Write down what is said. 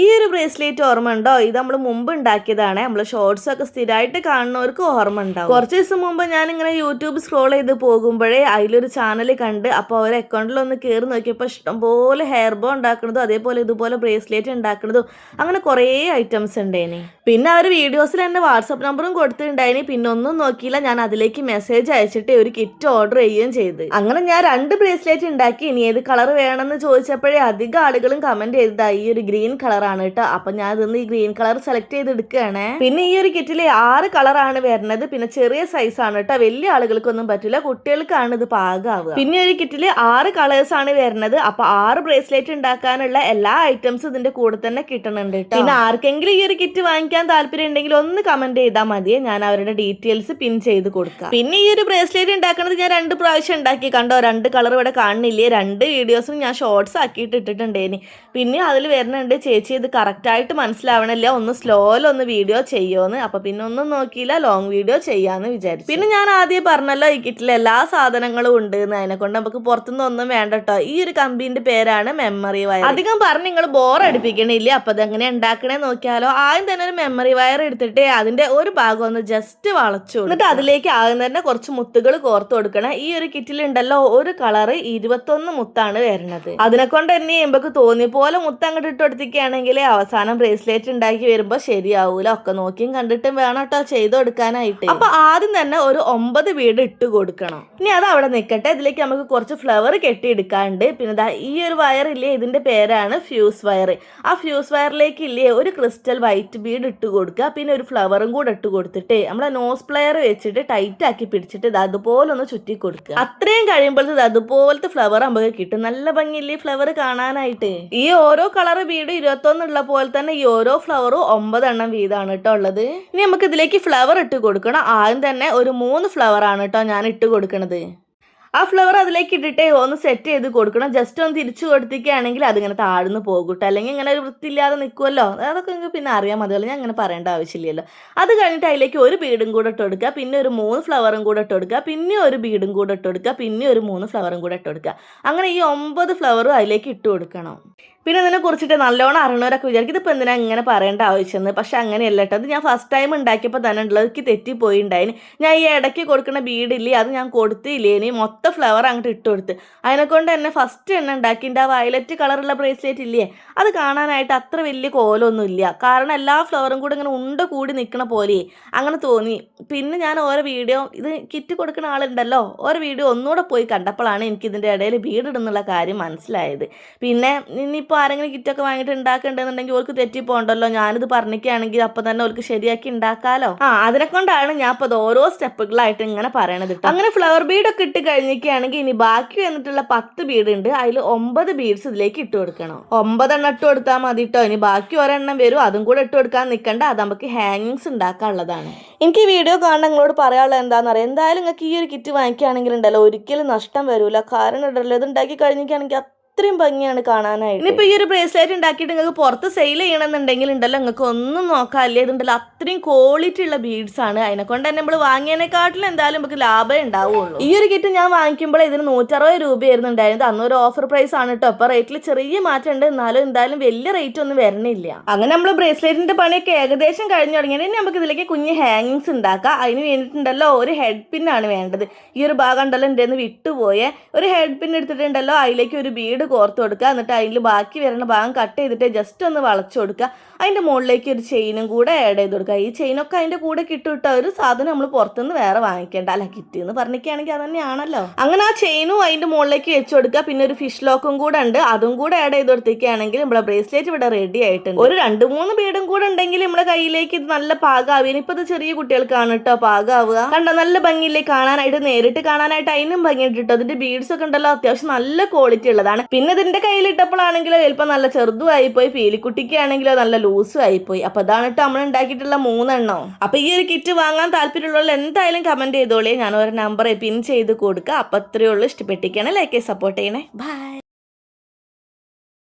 ഈ ഒരു ബ്രേസ്ലെറ്റ് ഓർമ്മ ഉണ്ടോ? ഇത് നമ്മൾ മുമ്പ് ഉണ്ടാക്കിയതാണ്. നമ്മൾ ഷോർട്സ് ഒക്കെ സ്ഥിരമായിട്ട് കാണുന്നവർക്ക് ഓർമ്മ ഉണ്ടാവും. കുറച്ച് ദിവസം മുമ്പ് ഞാൻ ഇങ്ങനെ യൂട്യൂബ് സ്ക്രോൾ ചെയ്ത് പോകുമ്പോഴേ അതിലൊരു ചാനൽ കണ്ട്. അപ്പോൾ അവർ അക്കൗണ്ടിൽ ഒന്ന് കയറി നോക്കിയപ്പോൾ ഇഷ്ടംപോലെ ഹെയർ ബോ ഉണ്ടാക്കുന്നതും അതേപോലെ ഇതുപോലെ ബ്രേസ്ലെറ്റ് ഉണ്ടാക്കുന്നതും അങ്ങനെ കുറേ ഐറ്റംസ് ഉണ്ടായിനി. പിന്നെ അവർ വീഡിയോസിൽ തന്നെ വാട്സപ്പ് നമ്പറും കൊടുത്തിട്ടുണ്ടായിനി. പിന്നെ ഒന്നും നോക്കിയില്ല, ഞാൻ അതിലേക്ക് മെസ്സേജ് അയച്ചിട്ട് ഒരു കിറ്റ് ഓർഡർ ചെയ്യുകയും ചെയ്ത്. അങ്ങനെ ഞാൻ 2 ബ്രേസ്ലെറ്റ് ഉണ്ടാക്കി. ഇനി ഏത് കളർ വേണമെന്ന് ചോദിച്ചപ്പോഴേ അധികം ആളുകളും കമന്റ് ചെയ്തതാ ഈ ഒരു ഗ്രീൻ കളർ ആണ് കേട്ടോ. അപ്പൊ ഞാൻ ഇതൊന്ന് ഈ ഗ്രീൻ കളർ സെലക്ട് ചെയ്ത് എടുക്കുകയാണ്. പിന്നെ ഈ ഒരു കിറ്റില് 6 കളറാണ് വരുന്നത്. പിന്നെ ചെറിയ സൈസ് ആണ് കേട്ടോ, വലിയ ആളുകൾക്കൊന്നും പറ്റില്ല, കുട്ടികൾക്കാണ് ഇത് പാകാവുക. പിന്നെ ഒരു കിറ്റില് 6 കളേഴ്സ് ആണ് വരുന്നത്. അപ്പൊ 6 ബ്രേസ്ലെറ്റ് ഉണ്ടാക്കാനുള്ള എല്ലാ ഐറ്റംസും ഇതിന്റെ കൂടെ തന്നെ കിട്ടുന്നുണ്ട് കേട്ടോ. പിന്നെ ആർക്കെങ്കിലും ഈ ഒരു കിറ്റ് വാങ്ങിക്കാൻ താല്പര്യം ഉണ്ടെങ്കിൽ ഒന്ന് കമന്റ് ചെയ്താൽ മതിയെ, ഞാൻ അവരുടെ ഡീറ്റെയിൽസ് പിൻ ചെയ്ത് കൊടുക്കാം. പിന്നെ ഈ ഒരു ബ്രേസ്ലെറ്റ് ഉണ്ടാക്കുന്നത് ഞാൻ 2 പ്രാവശ്യം ഉണ്ടാക്കി. കണ്ടോ, 2 കളർ ഇവിടെ കാണുന്നില്ലേ? 2 വീഡിയോസും ഞാൻ ഷോർട്സ് ആക്കിയിട്ട് ഇട്ടിട്ടുണ്ടേനി. പിന്നെ അതിൽ വരുന്നുണ്ട് ചേച്ചി ഇത് കറക്റ്റായിട്ട് മനസ്സിലാവണില്ല, ഒന്ന് സ്ലോയിലൊന്ന് വീഡിയോ ചെയ്യുമെന്ന്. അപ്പൊ പിന്നെ ഒന്നും നോക്കിയില്ല, ലോങ് വീഡിയോ ചെയ്യാന്ന് വിചാരിച്ചു. പിന്നെ ഞാൻ ആദ്യം പറഞ്ഞല്ലോ ഈ കിറ്റിൽ എല്ലാ സാധനങ്ങളും ഉണ്ട് എന്ന്. അതിനെ കൊണ്ട് നമുക്ക് പുറത്തുനിന്ന് ഒന്നും വേണ്ട കേട്ടോ. ഈ ഒരു കമ്പിന്റെ പേരാണ് മെമ്മറി വയർ. അധികം പറഞ്ഞ് നിങ്ങൾ ബോർ അടിപ്പിക്കണില്ല. അപ്പൊ അതെങ്ങനെ ഉണ്ടാക്കണേ നോക്കിയാലോ. ആദ്യം തന്നെ ഒരു മെമ്മറി വയർ എടുത്തിട്ട് അതിന്റെ ഒരു ഭാഗം ഒന്ന് ജസ്റ്റ് വളച്ചു, എന്നിട്ട് അതിലേക്ക് ആദ്യം തന്നെ കുറച്ച് മുത്തുകൾ കോർത്ത് കൊടുക്കണം. ഈ ഒരു കിറ്റിലുണ്ടല്ലോ ഒരു കളറ് 21 മുത്താണ് വരുന്നത്. അതിനെ കൊണ്ട് തന്നെ നമുക്ക് തോന്നിയ പോലെ മുത്ത് അങ്ങോട്ട് ഇട്ട് കൊടുത്തിക്കുകയാണെങ്കിൽ അവസാനം ബ്രേസ്ലെറ്റ് ഉണ്ടാക്കി വരുമ്പോ ശരിയാവൂല. ഒക്കെ നോക്കിയും കണ്ടിട്ടും വേണം കേട്ടോ ചെയ്ത് കൊടുക്കാനായിട്ട്. അപ്പൊ ആദ്യം തന്നെ ഒരു 9 ബീഡ് ഇട്ട് കൊടുക്കണം. ഇനി അത് അവിടെ നിൽക്കട്ടെ. ഇതിലേക്ക് നമുക്ക് കുറച്ച് ഫ്ലവർ കെട്ടിയെടുക്കാണ്ട്. പിന്നെ ഈ ഒരു വയർ ഇല്ലേ, ഇതിന്റെ പേരാണ് ഫ്യൂസ് വയർ. ആ ഫ്യൂസ് വയറിലേക്ക് ഇല്ലേ ഒരു ക്രിസ്റ്റൽ വൈറ്റ് ബീഡ് ഇട്ട് കൊടുക്കുക. പിന്നെ ഒരു ഫ്ലവറും കൂടെ ഇട്ട് കൊടുത്തിട്ട് നമ്മളെ നോസ് പ്ലെയർ വെച്ചിട്ട് ടൈറ്റ് ആക്കി പിടിച്ചിട്ട് ഇത് അതുപോലെ ഒന്ന് ചുറ്റി കൊടുക്കുക. അത്രയും കഴിയുമ്പോഴത്തെ അതുപോലത്തെ ഫ്ലവർ നമുക്ക് കിട്ടും. നല്ല ഭംഗിയില്ലേ ഫ്ലവർ കാണാനായിട്ട്. ഈ ഓരോ കളർ ബീഡ് 21 ഉള്ള പോലെ തന്നെ ഈ ഓരോ ഫ്ലവറും 9 എണ്ണം വീതമാണ് കേട്ടോ ഉള്ളത്. ഇനി നമുക്ക് ഇതിലേക്ക് ഫ്ലവർ ഇട്ട് കൊടുക്കണം. ആദ്യം തന്നെ ഒരു 3 ഫ്ലവർ ആണ് കേട്ടോ ഞാൻ ഇട്ട് കൊടുക്കണത്. ആ ഫ്ലവർ അതിലേക്ക് ഇട്ടിട്ട് ഒന്ന് സെറ്റ് ചെയ്ത് കൊടുക്കണം. ജസ്റ്റ് ഒന്ന് തിരിച്ചു കൊടുത്തിക്കുകയാണെങ്കിൽ അതിങ്ങനെ താഴ്ന്നു പോകട്ടെ, അല്ലെങ്കിൽ ഇങ്ങനെ ഒരു വൃത്തിയില്ലാതെ നിൽക്കുമല്ലോ. അതൊക്കെ നിങ്ങൾക്ക് പിന്നെ അറിയാൻ മതിയല്ലോ, ഞാൻ അങ്ങനെ പറയേണ്ട ആവശ്യമില്ലല്ലോ. അത് കഴിഞ്ഞിട്ട് അതിലേക്ക് ഒരു ബീഡും കൂടെ ഇട്ട് കൊടുക്കുക. പിന്നെ ഒരു 3 ഫ്ലവറും കൂടെ ഇട്ട് കൊടുക്കുക. പിന്നെ ഒരു ബീഡും കൂടെ ഇട്ട് കൊടുക്കുക. പിന്നെ ഒരു 3 ഫ്ലവറും കൂടെ ഇട്ട് കൊടുക്കുക. അങ്ങനെ ഈ 9 ഫ്ലവറും അതിലേക്ക് ഇട്ട് കൊടുക്കണം. പിന്നെ ഇതിനെ കുറിച്ചിട്ട് നല്ലോണം അറിയണവരൊക്കെ വിചാരിക്കും ഇതിപ്പോൾ എന്തിനാ ഇങ്ങനെ പറയേണ്ട ആവശ്യമെന്ന്. പക്ഷെ അങ്ങനെയല്ല കേട്ടോ. അത് ഞാൻ ഫസ്റ്റ് ടൈം ഉണ്ടാക്കിയപ്പോൾ തന്നെ ഉള്ളവർക്ക് തെറ്റിപ്പോയിണ്ടായിന്. ഞാൻ ഈ ഇടയ്ക്ക് കൊടുക്കുന്ന ബീഡില്ലേ അത് ഞാൻ കൊടുത്തില്ലേനി, മൊത്തം ഫ്ലവർ അങ്ങോട്ട് ഇട്ട് കൊടുത്ത്. അതിനെക്കൊണ്ട് തന്നെ ഫസ്റ്റ് എണ്ണ ഉണ്ടാക്കിൻ്റെ ആ വയലറ്റ് കളറുള്ള ബ്രേസ്ലെറ്റ് ഇല്ലേ അത് കാണാനായിട്ട് അത്ര വലിയ കോലമൊന്നും ഇല്ല. കാരണം എല്ലാ ഫ്ലവറും കൂടെ ഇങ്ങനെ ഉണ്ട കൂടി നിൽക്കണ പോലെ അങ്ങനെ തോന്നി. പിന്നെ ഞാൻ ഓരോ വീഡിയോ ഇത് കിറ്റ് കൊടുക്കുന്ന ആളുണ്ടല്ലോ ഓരോ വീഡിയോ ഒന്നുകൂടെ പോയി കണ്ടപ്പോഴാണ് എനിക്ക് ഇതിൻ്റെ ഇടയിൽ ബീഡ് ഇടുന്നുള്ള കാര്യം മനസ്സിലായത്. പിന്നെ ഇനിയിപ്പോൾ ആരെങ്കിലും കിറ്റൊക്കെ വാങ്ങിയിട്ട് ഉണ്ടാക്കണ്ടെന്നുണ്ടെങ്കിൽ ഓർക്ക് തെറ്റിപ്പോണ്ടല്ലോ. ഞാനിത് പറഞ്ഞിക്കുകയാണെങ്കിൽ അപ്പം തന്നെ ഓർക്ക് ശരിയാക്കി ഉണ്ടാക്കാലോ. അതിനെ കൊണ്ടാണ് ഞാൻ ഇപ്പോൾ അത് ഓരോ സ്റ്റെപ്പുകളായിട്ട് ഇങ്ങനെ പറയണത്. അങ്ങനെ ഫ്ലവർ ബീഡൊക്കെ ഇട്ട് കഴിഞ്ഞിരിക്കുകയാണെങ്കിൽ ഇനി ബാക്കി വന്നിട്ടുള്ള 10 ബീഡ് ഉണ്ട്. അതിൽ 9 ബീഡ്സ് ഇതിലേക്ക് ഇട്ട് കൊടുക്കണം. 9 എണ്ണം ഇട്ട് കൊടുത്താൽ മതി കേട്ടോ. ഇനി ബാക്കി ഒരെണ്ണം വരും, അതും കൂടെ ഇട്ട് കൊടുക്കാൻ നിൽക്കണ്ട. അത് നമുക്ക് ഹാങ്ങിങ്സ് ഉണ്ടാക്കാനുള്ളതാണ്. എനിക്ക് ഈ വീഡിയോ കാണാൻ നിങ്ങളോട് പറയാനുള്ളത് എന്താണെന്ന് അറിയാം. എന്തായാലും നിങ്ങൾക്ക് ഈ ഒരു കിറ്റ് വാങ്ങിക്കുകയാണെങ്കിൽ ഉണ്ടല്ലോ ഒരിക്കലും നഷ്ടം വരില്ല. കാരണം ഉണ്ടല്ലോ ഇത് ഉണ്ടാക്കി കഴിഞ്ഞിരിക്കുകയാണെങ്കിൽ അത്രയും ഭംഗിയാണ് കാണാനായിട്ട്. ഇനിയിപ്പോൾ ഈ ഒരു ബ്രേസ്ലെറ്റ് ഉണ്ടാക്കിയിട്ട് നിങ്ങൾക്ക് പുറത്ത് സെയിൽ ചെയ്യണമെന്നുണ്ടെങ്കിൽ ഉണ്ടല്ലോ നിങ്ങൾക്ക് ഒന്നും നോക്കാല്ലേ, ഇതുണ്ടല്ലോ അത്രയും ക്വാളിറ്റി ഉള്ള ബീഡ്സ് ആണ്. അതിനെ കൊണ്ട് തന്നെ നമ്മൾ വാങ്ങിയതിനെക്കാട്ടിലും എന്തായാലും നമുക്ക് ലാഭമേ ഉണ്ടാവുള്ളൂ. ഈ ഒരു കിറ്റ് ഞാൻ വാങ്ങിക്കുമ്പോൾ ഇതിന് 160 രൂപയായിരുന്നു ഉണ്ടായിരുന്നത്. അന്നൊരു ഓഫർ പ്രൈസ് ആണ് കേട്ടോ. അപ്പോൾ റേറ്റിൽ ചെറിയ മാറ്റം ഉണ്ട്, എന്നാലും എന്തായാലും വലിയ റേറ്റ് ഒന്നും വരണില്ല. അങ്ങനെ നമ്മൾ ബ്രേസ്ലെറ്റിന്റെ പണിയൊക്കെ ഏകദേശം കഴിഞ്ഞു തുടങ്ങിയത്. ഇനി നമുക്ക് ഇതിലേക്ക് കുഞ്ഞ് ഹാങ്ങിങ്സ് ഉണ്ടാക്കാം. അതിന് വേണ്ടിയിട്ടുണ്ടല്ലോ ഒരു ഹെഡ് പിന്നാണ് വേണ്ടത്. ഈ ഒരു ഭാഗം ഉണ്ടല്ലോ എൻ്റെ നിന്ന് വിട്ടുപോയേ. ഒരു ഹെഡ് പിൻ എടുത്തിട്ടുണ്ടല്ലോ അതിലേക്ക് ഒരു ബീഡ് കോർത്ത് കൊടുക്കുക. എന്നിട്ട് അതിൽ ബാക്കി വരുന്ന ഭാഗം കട്ട് ചെയ്തിട്ട് ജസ്റ്റ് ഒന്ന് വളച്ചു കൊടുക്കുക. അതിൻ്റെ മുകളിലേക്ക് ഒരു ചെയിനും കൂടെ ആഡ് ചെയ്ത് കൊടുക്കുക. ഈ ചെയിനൊക്കെ അതിൻ്റെ കൂടെ കിട്ടുവിട്ട ഒരു സാധനം നമ്മൾ പുറത്തുനിന്ന് വേറെ വാങ്ങിക്കേണ്ട. അല്ല കിറ്റ് എന്ന് പറഞ്ഞിരിക്കുകയാണെങ്കിൽ അത് തന്നെയാണല്ലോ. അങ്ങനെ ആ ചെയിനും അതിൻ്റെ മുകളിലേക്ക് വെച്ച് കൊടുക്കുക. പിന്നെ ഒരു ഫിഷ് ലോക്കും കൂടെ ഉണ്ട്, അതും കൂടെ ആഡ് ചെയ്ത് കൊടുത്തിരിക്കുകയാണെങ്കിൽ നമ്മുടെ ബ്രേസ്ലെറ്റ് ഇവിടെ റെഡി ആയിട്ടുണ്ട്. ഒരു 2-3 ബീഡും കൂടെ ഉണ്ടെങ്കിൽ നമ്മുടെ കയ്യിലേക്ക് ഇത് നല്ല പാകാവുക. ഇനിയിപ്പോൾ ഇത് ചെറിയ കുട്ടികൾക്കാണ് കേട്ടോ പാകാവുക. കണ്ടോ നല്ല ഭംഗിയില്ലേ കാണാനായിട്ട്, നേരിട്ട് കാണാനായിട്ട് അതിനും ഭംഗിയുണ്ട് കേട്ടോ. അതിൻ്റെ ബീഡ്സ് ഒക്കെ ഉണ്ടല്ലോ അത്യാവശ്യം നല്ല ക്വാളിറ്റി ഉള്ളതാണ്. പിന്നെ ഇതിന്റെ കയ്യിലിട്ടപ്പോഴാണെങ്കിലോ ചിലപ്പോൾ നല്ല ചെറുതും ആയിപ്പോയി, പീലിക്കുട്ടിക്കാണെങ്കിലോ നല്ല ലൂസും ആയിപ്പോയി. അപ്പൊ അതാണ് കേട്ടോ നമ്മൾ ഉണ്ടാക്കിയിട്ടുള്ള 3 എണ്ണം. അപ്പൊ ഈ ഒരു കിറ്റ് വാങ്ങാൻ താല്പര്യമുള്ള എന്തായാലും കമന്റ് ചെയ്തോളേ. ഞാൻ ഒരു നമ്പർ പിൻ ചെയ്ത് കൊടുക്കുക. അപ്പൊ അത്രയേ ഉള്ളൂ. ഇഷ്ടപ്പെട്ടിരിക്കുകയാണ് ലൈക്ക് സപ്പോർട്ട് ചെയ്യണേ. ബൈ.